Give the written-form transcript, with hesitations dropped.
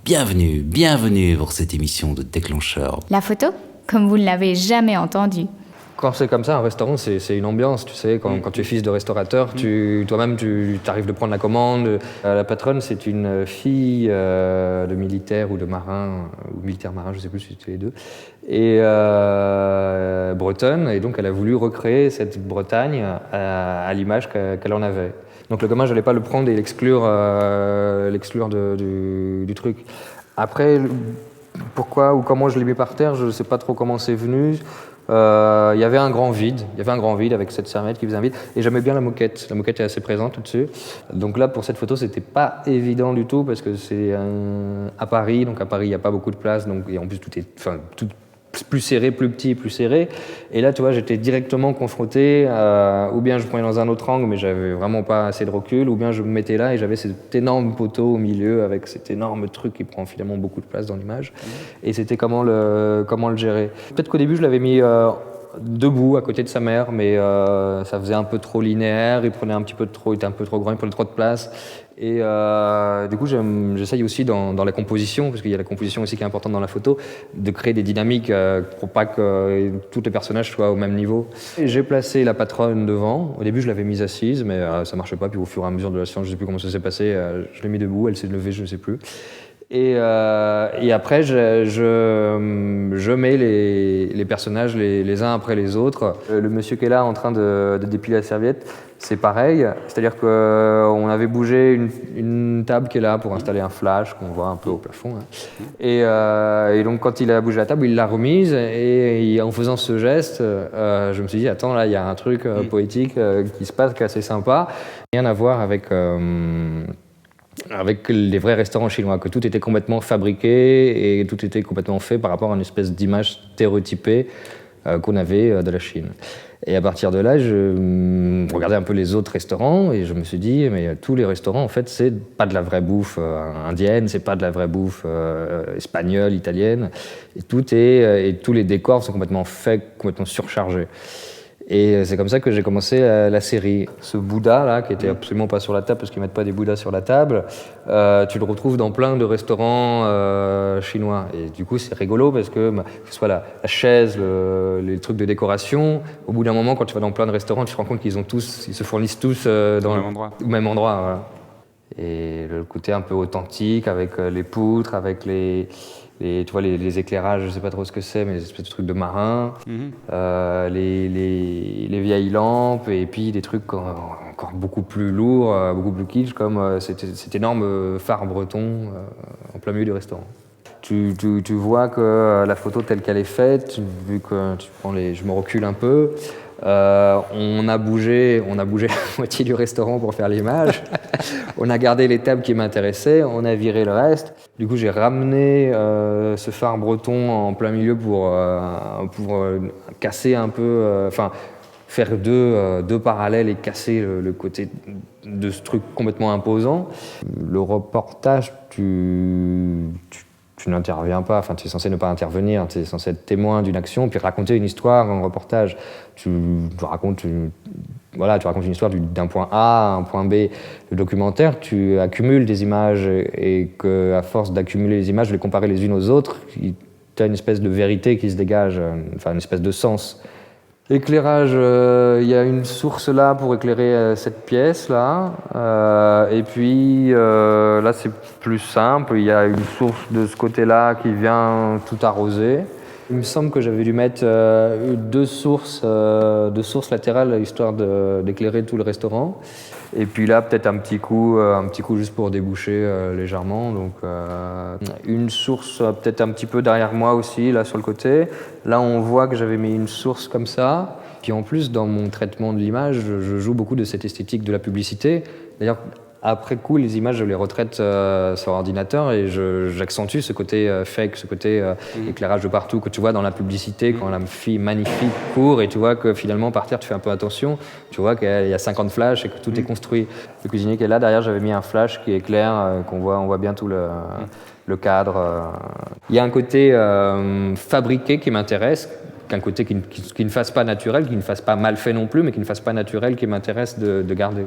Bienvenue pour cette émission de Déclencheur. La photo, comme vous ne l'avez jamais entendue. Quand c'est comme ça, un restaurant, c'est une ambiance, tu sais. Quand tu es fils de restaurateur, toi-même, tu arrives de prendre la commande. La patronne, c'est une fille de militaire ou de marin, ou militaire-marin, je ne sais plus si c'était les deux, et bretonne. Et donc, elle a voulu recréer cette Bretagne à l'image qu'elle en avait. Donc, le gamin, je n'allais pas le prendre et l'exclure du truc. Après, pourquoi ou comment je l'ai mis par terre, je ne sais pas trop comment c'est venu. Il y avait un grand vide avec cette serviette qui faisait un vide, et j'aimais bien la moquette est assez présente au-dessus. Donc là, pour cette photo, c'était pas évident du tout parce que c'est à Paris, donc à Paris il n'y a pas beaucoup de place, donc, et en plus tout plus serré, plus petit, plus serré. Et là, tu vois, j'étais directement confronté ou bien je prenais dans un autre angle, mais j'avais vraiment pas assez de recul, ou bien je me mettais là et j'avais cet énorme poteau au milieu avec cet énorme truc qui prend finalement beaucoup de place dans l'image. Et c'était comment le gérer. Peut-être qu'au début, je l'avais mis debout à côté de sa mère, mais ça faisait un peu trop linéaire, il était un peu trop grand, il prenait trop de place. Et du coup, j'essaye aussi dans la composition, parce qu'il y a la composition aussi qui est importante dans la photo, de créer des dynamiques pour pas que tous les personnages soient au même niveau. Et j'ai placé la patronne devant. Au début, je l'avais mise assise, mais ça marchait pas. Puis au fur et à mesure de la séance, je sais plus comment ça s'est passé, je l'ai mis debout, elle s'est levée, je ne sais plus. Et après, je mets les personnages les uns après les autres. Le monsieur qui est là en train de dépiler la serviette, c'est pareil. C'est-à-dire qu'on avait bougé une table qui est là pour installer un flash qu'on voit un peu au plafond. Hein. Et donc, quand il a bougé la table, il l'a remise. Et en faisant ce geste, je me suis dit, attends, là, il y a un truc poétique qui se passe, qui est assez sympa. Rien à voir avec les vrais restaurants chinois, que tout était complètement fabriqué et tout était complètement fait par rapport à une espèce d'image stéréotypée qu'on avait de la Chine. Et à partir de là, je regardais un peu les autres restaurants et je me suis dit, mais tous les restaurants, en fait, c'est pas de la vraie bouffe indienne, c'est pas de la vraie bouffe espagnole, italienne. Et tous les décors sont complètement faits, complètement surchargés. Et c'est comme ça que j'ai commencé la série. Ce Bouddha là, qui était absolument pas sur la table parce qu'ils mettent pas des Bouddhas sur la table, tu le retrouves dans plein de restaurants chinois. Et du coup, c'est rigolo parce que ce soit la chaise, les trucs de décoration, au bout d'un moment, quand tu vas dans plein de restaurants, tu te rends compte qu'ils se fournissent tous au même endroit. Voilà. Et le côté un peu authentique avec les poutres, avec tu vois, les éclairages, je sais pas trop ce que c'est, mais des espèces de trucs de marins, les vieilles lampes, et puis des trucs encore beaucoup plus lourds, beaucoup plus kitsch, comme cet énorme phare breton en plein milieu du restaurant. Tu vois que la photo telle qu'elle est faite, vu que je me recule un peu, on a bougé la moitié du restaurant pour faire l'image. On a gardé les tables qui m'intéressaient, on a viré le reste. Du coup, j'ai ramené ce phare breton en plein milieu pour casser un peu, faire deux parallèles et casser le côté de ce truc complètement imposant. Le reportage, tu n'interviens pas, tu es censé ne pas intervenir, tu es censé être témoin d'une action, puis raconter une histoire en reportage. Tu racontes une histoire d'un point A à un point B. Le documentaire, tu accumules des images et qu'à force d'accumuler les images, de les comparer les unes aux autres, tu as une espèce de vérité qui se dégage, une espèce de sens. Éclairage, il y a une source là pour éclairer cette pièce là, et puis là c'est plus simple, il y a une source de ce côté-là qui vient tout arroser. Il me semble que j'avais dû mettre deux sources latérales histoire d'éclairer tout le restaurant. Et puis là, peut-être un petit coup juste pour déboucher légèrement. Donc une source peut-être un petit peu derrière moi aussi, là sur le côté. Là, on voit que j'avais mis une source comme ça. Puis en plus, dans mon traitement de l'image, je joue beaucoup de cette esthétique de la publicité. D'ailleurs, après coup, les images, je les retraite sur ordinateur et j'accentue ce côté fake, ce côté éclairage de partout que tu vois dans la publicité quand la fille magnifique court et tu vois que finalement par terre tu fais un peu attention, tu vois qu'il y a 50 flashs et que tout est construit. Le cuisinier qui est là derrière, j'avais mis un flash qui éclaire, on voit bien tout le cadre. Il y a un côté fabriqué qui m'intéresse, qu'un côté qui ne fasse pas naturel, qui ne fasse pas mal fait non plus, mais qui ne fasse pas naturel, qui m'intéresse de garder.